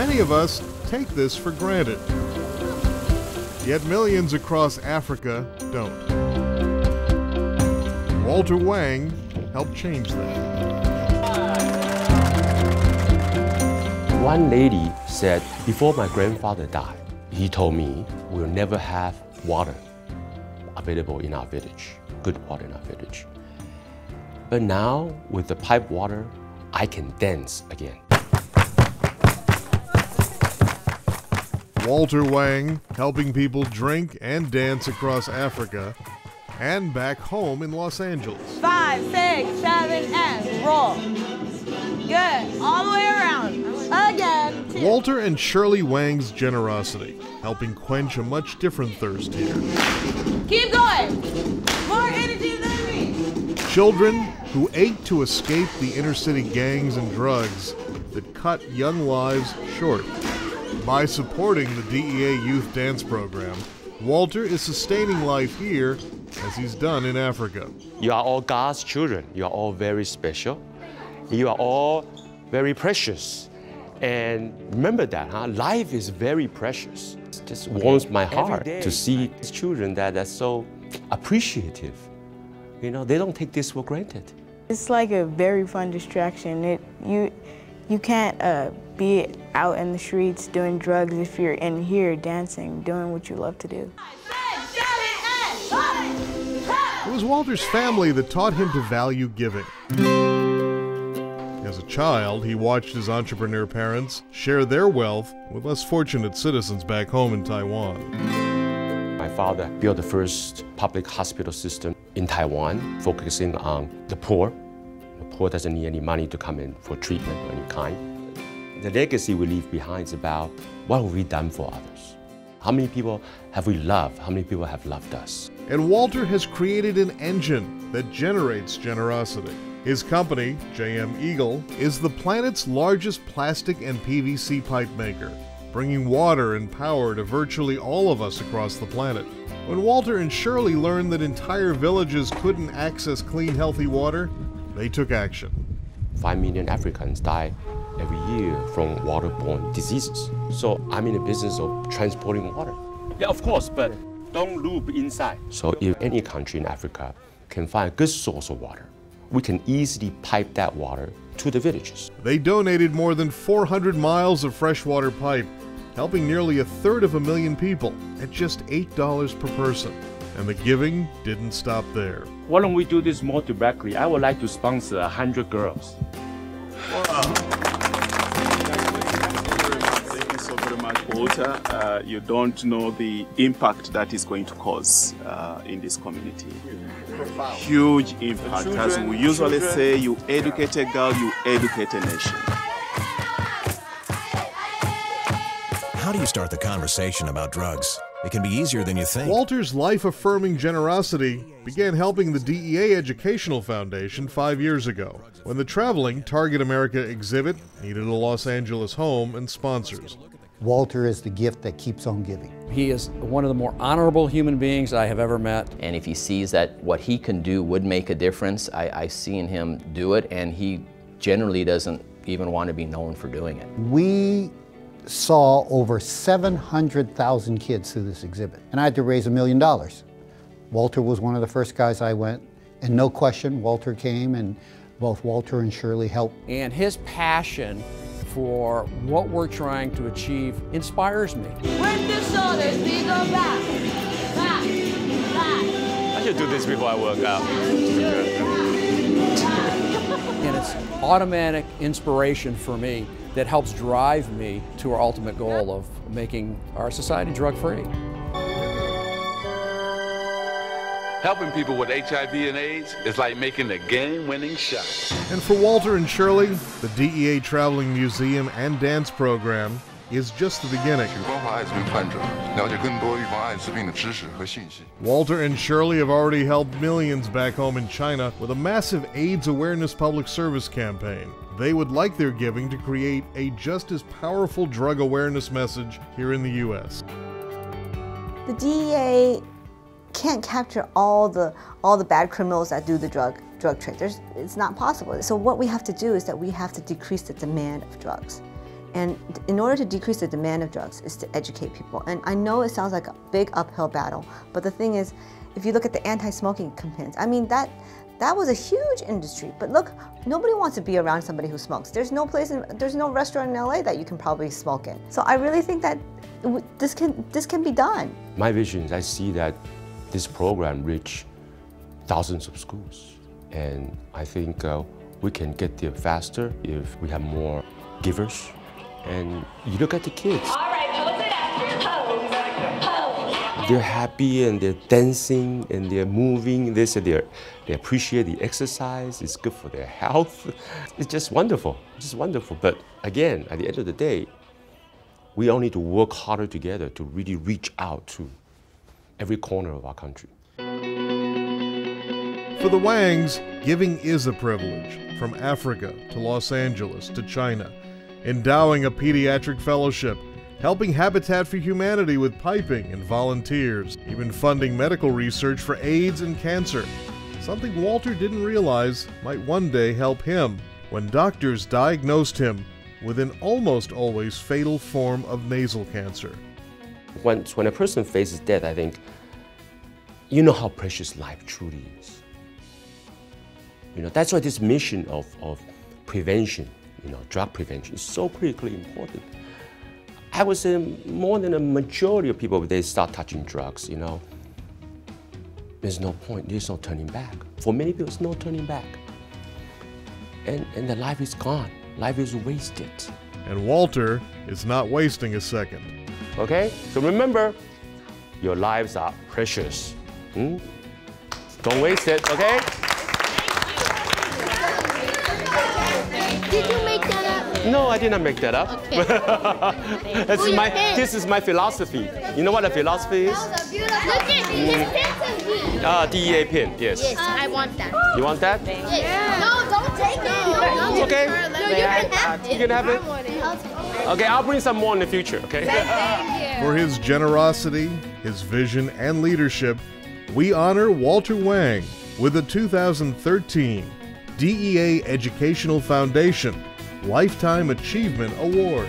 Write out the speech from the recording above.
Many of us take this for granted. Yet millions across Africa don't. Walter Wang helped change that. One lady said, before my grandfather died, he told me we'll never have water available in our village, good water in our village. But now, with the pipe water, I can dance again. Walter Wang helping people drink and dance across Africa and back home in Los Angeles. 5, 6, 7, and roll. Good, all the way around. Again. 2. Walter and Shirley Wang's generosity, helping quench a much different thirst here. Keep going. More energy than me. Children who ate to escape the inner city gangs and drugs that cut young lives short. By supporting the DEA Youth Dance Program, Walter is sustaining life here as he's done in Africa. You are all God's children. You are all very special. You are all very precious. And remember that, life is very precious. It just warms my heart to see these children that are so appreciative. You know, they don't take this for granted. It's like a very fun distraction. You can't be out in the streets doing drugs if you're in here dancing, doing what you love to do. It was Walter's family that taught him to value giving. As a child, he watched his entrepreneur parents share their wealth with less fortunate citizens back home in Taiwan. My father built the first public hospital system in Taiwan, focusing on the poor. The poor doesn't need any money to come in for treatment of any kind. The legacy we leave behind is about what have we done for others? How many people have we loved? How many people have loved us? And Walter has created an engine that generates generosity. His company, JM Eagle, is the planet's largest plastic and PVC pipe maker, bringing water and power to virtually all of us across the planet. When Walter and Shirley learned that entire villages couldn't access clean, healthy water, they took action. 5 million Africans die every year from waterborne diseases. So I'm in the business of transporting water. Yeah, of course, but don't loop inside. So if any country in Africa can find a good source of water, we can easily pipe that water to the villages. They donated more than 400 miles of freshwater pipe, helping nearly 1/3 people at just $8 per person. And the giving didn't stop there. Why don't we do this more directly? I would like to sponsor 100 girls. Wow. Thank you so very much, Walter. You don't know the impact that is going to cause in this community. Huge impact. As we usually say, you educate a girl, you educate a nation. How do you start the conversation about drugs? It can be easier than you think. Walter's life-affirming generosity began helping the DEA Educational Foundation 5 years ago, when the traveling Target America exhibit needed a Los Angeles home and sponsors. Walter is the gift that keeps on giving. He is one of the more honorable human beings I have ever met. And if he sees that what he can do would make a difference, I see in him do it, and he generally doesn't even want to be known for doing it. We saw over 700,000 kids through this exhibit, and I had to raise $1 million. Walter was one of the first guys I went, and no question, Walter came, and both Walter and Shirley helped. And his passion for what we're trying to achieve inspires me. With the shoulders, we go back, back, back. I should do this before I work out. And it's automatic inspiration for me that helps drive me to our ultimate goal of making our society drug-free. Helping people with HIV and AIDS is like making a game-winning shot. And for Walter and Shirley, the DEA Traveling Museum and Dance Program is just the beginning. Walter and Shirley have already helped millions back home in China with a massive AIDS awareness public service campaign. They would like their giving to create a just as powerful drug awareness message here in the U.S. The DEA can't capture all the bad criminals that do the drug trade. It's not possible. So what we have to do is that we have to decrease the demand of drugs. And in order to decrease the demand of drugs is to educate people. And I know it sounds like a big uphill battle, but the thing is, if you look at the anti-smoking campaigns, I mean, that was a huge industry. But look, nobody wants to be around somebody who smokes. There's no restaurant in LA that you can probably smoke in. So I really think that this can be done. My vision is I see that this program reach thousands of schools. And I think we can get there faster if we have more givers. And you look at the kids. All right, pose it up. Pose. They're happy and they're dancing and they're moving. They appreciate the exercise. It's good for their health. It's just wonderful. It's just wonderful. But again, at the end of the day, we all need to work harder together to really reach out to every corner of our country. For the Wangs, giving is a privilege. From Africa to Los Angeles to China, endowing a pediatric fellowship, helping Habitat for Humanity with piping and volunteers, even funding medical research for AIDS and cancer. Something Walter didn't realize might one day help him when doctors diagnosed him with an almost always fatal form of nasal cancer. When a person faces death, I think, you know how precious life truly is. You know, that's why this mission of prevention, drug prevention is so critically important. I would say more than a majority of people, they start touching drugs, there's no point, there's no turning back. For many people, there's no turning back. And the life is gone, life is wasted. And Walter is not wasting a second. Okay, so remember, your lives are precious. Don't waste it, okay? Did you make that up? No, I did not make that up. Okay. This is my philosophy. You know what a philosophy is? Look at this. DEA pin, yes. Yes, I want that. You want that? Yes. No, don't take it. It's okay. No, you can have it. You can have it? Okay, I'll bring some more in the future, okay? Thank you. For his generosity, his vision, and leadership, we honor Walter Wang with the 2013 DEA Educational Foundation Lifetime Achievement Award.